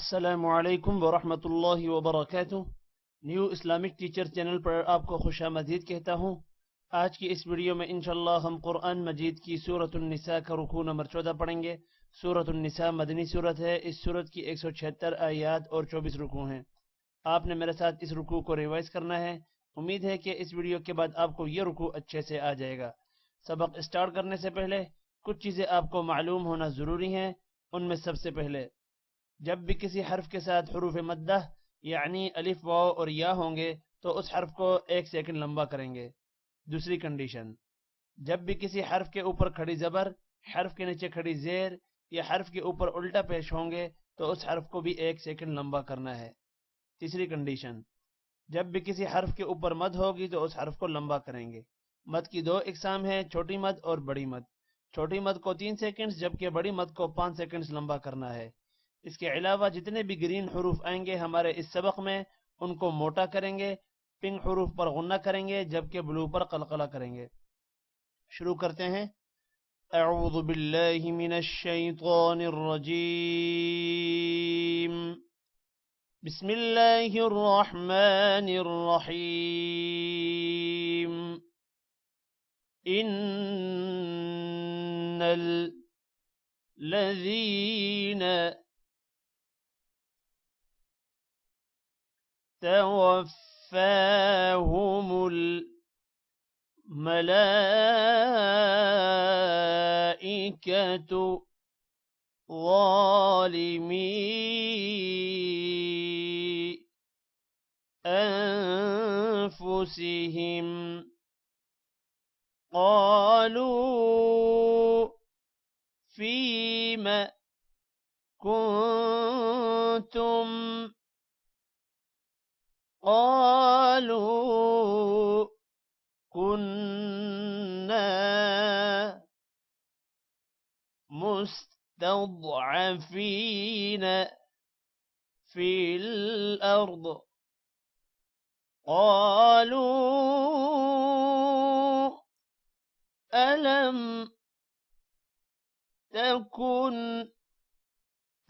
अस्सलामुअलैकुम वरहमतुल्लाहि वबरकातुह। न्यू इस्लामिक टीचर चैनल पर आपको खुशामदीद कहता हूँ। आज की इस वीडियो में इंशाअल्लाह हम कुरान मजीद की सूरतुन निसा का रुकू नंबर 14 पढ़ेंगे। सूरतुन निसा मदनी सूरत है। इस सूरत की 176 आयात और 24 रुकू हैं। आपने मेरे साथ इस रुकू को रिवाइज करना है। उम्मीद है कि इस वीडियो के बाद आपको ये रुकू अच्छे से आ जाएगा। सबक स्टार्ट करने से पहले कुछ चीज़ें आपको मालूम होना ज़रूरी हैं। उनमें सबसे पहले, जब भी किसी हर्फ के साथ हुरूफ मद्दा यानी अलिफ वाव और या होंगे तो उस हर्फ को 1 सेकंड लंबा करेंगे। दूसरी कंडीशन, जब भी किसी हर्फ के ऊपर खड़ी जबर, हर्फ के नीचे खड़ी जेर या हर्फ के ऊपर उल्टा पेश होंगे तो उस हर्फ को भी 1 सेकंड लंबा करना है। तीसरी कंडीशन, जब भी किसी हर्फ के ऊपर मद होगी तो उस हर्फ को लंबा करेंगे। मद की दो इकसाम है, छोटी मद और बड़ी मद। छोटी मद को 3 सेकंड्स जबकि बड़ी मद को 5 सेकंड्स लंबा करना है। इसके अलावा जितने भी ग्रीन हरूफ आएंगे हमारे इस सबक में उनको मोटा करेंगे, पिंक हरूफ पर गुन्ना करेंगे जबकि ब्लू पर कलकला करेंगे। शुरू करते हैं। अऊज़ु बिल्लाहि मिनश शैतानिर रजीम। बिस्मिल्लाहिर रहमानिर रहीम। इन्नल लज़ीन توفاهم الملائكة ظالمي أنفسهم قالوا فيم كنتم قالوا كنا مستضعفين في الأرض قالوا ألم تكن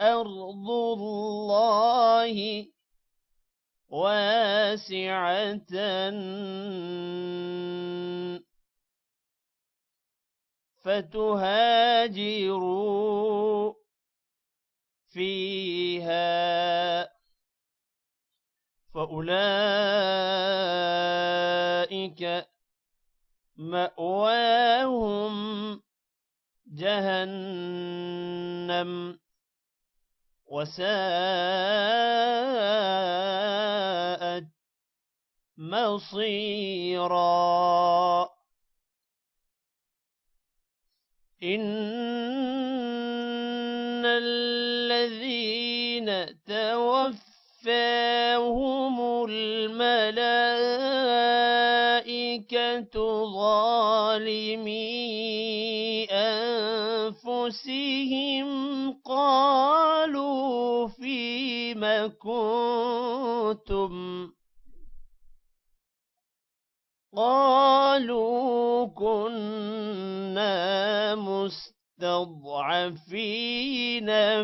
أرض الله واسعة فتهاجروا فيها فأولئك مأواهم جهنم وساءت مصيرا. إن الذين توفاهم الملائكة ظالمي أنفسهم قالوا فيم كنتم قالوا كنا مستضعفين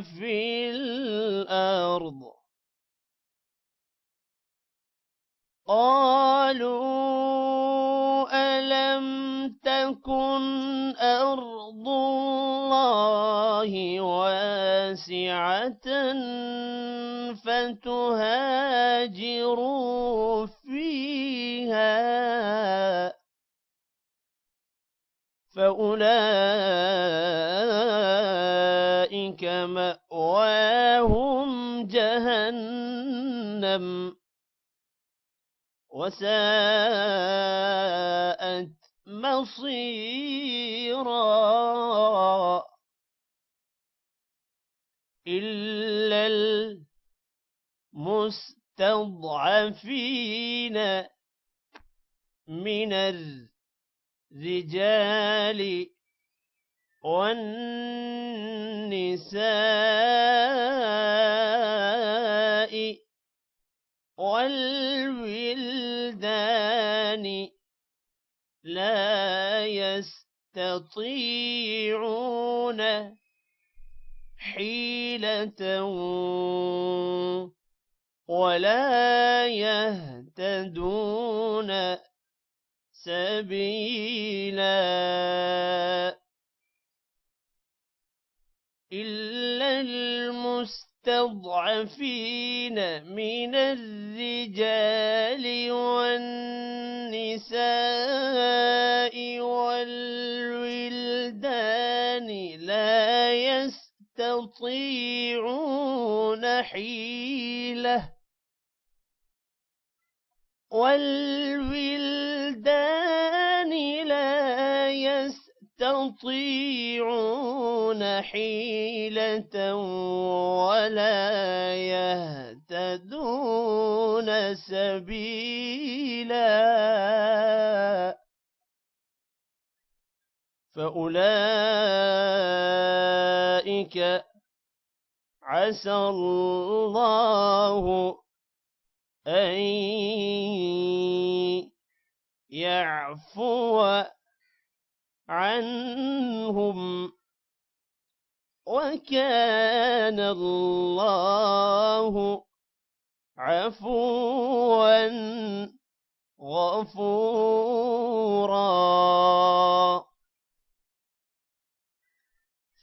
في الأرض قالوا ألم تكن أرض الله واسعة فتهاجروا فيها فأولئك مأواهم جهنم وساءت مصيرا. إلا المستضعفين من الرجال والنساء والولدان لا يستطيعون حيلة ولا يهتدون سبيلا إلا المستضعفين من الرجال والنساء والولدان لا يستطيعون حيلة لا يستطيعون حيلة ولا يهتدون سبيلا فأولئك عسى الله أن يعفو عنهم وكان الله عفوا غفورا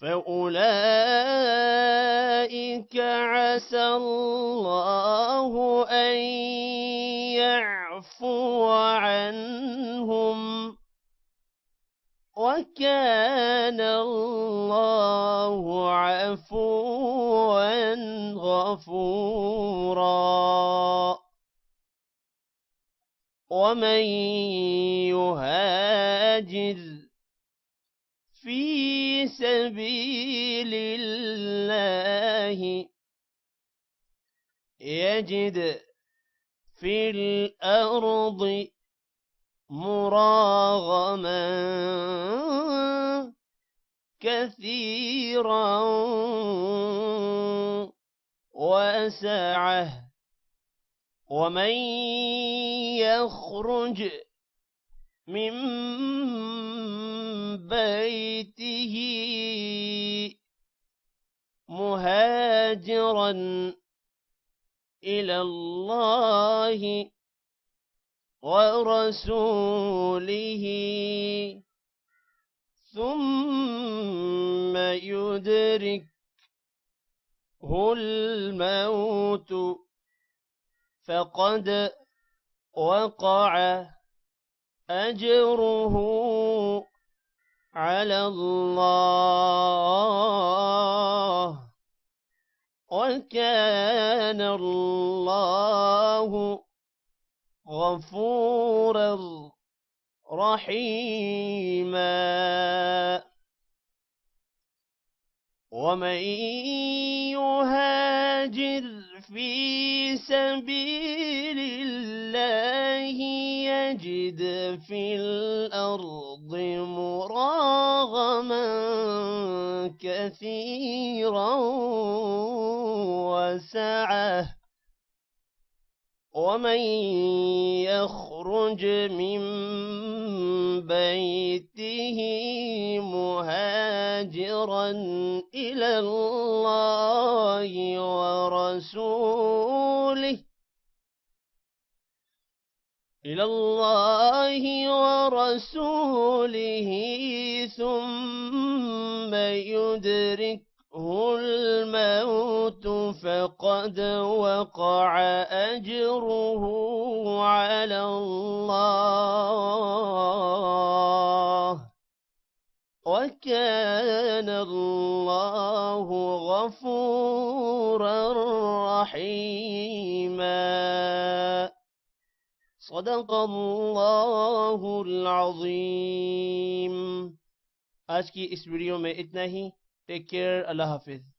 فأولئك عسى الله أن يعفو عنهم وكان الله عفوا غفورا ومن يهاجر في سبيل الله يجد في الأرض مراغما كثيرا وسعة ومن يخرج من بيته مهاجرا إلى الله ورسوله ثم يدركه الموت فقد وقع أجره على الله وكان الله غفورا رحيما ومن يهاجر في سبيل الله يجد في الأرض مراغما كثيرا وسعة ومن يخرج من بيته مهاجرا إلى الله ورسوله ثم يدركه الموت فقد وقع أجره على الله وكان الله غفورا رحيما صدق الله العظيم। आज की इस वीडियो में इतना ही। टेक केयर, अल्लाह हाफिज।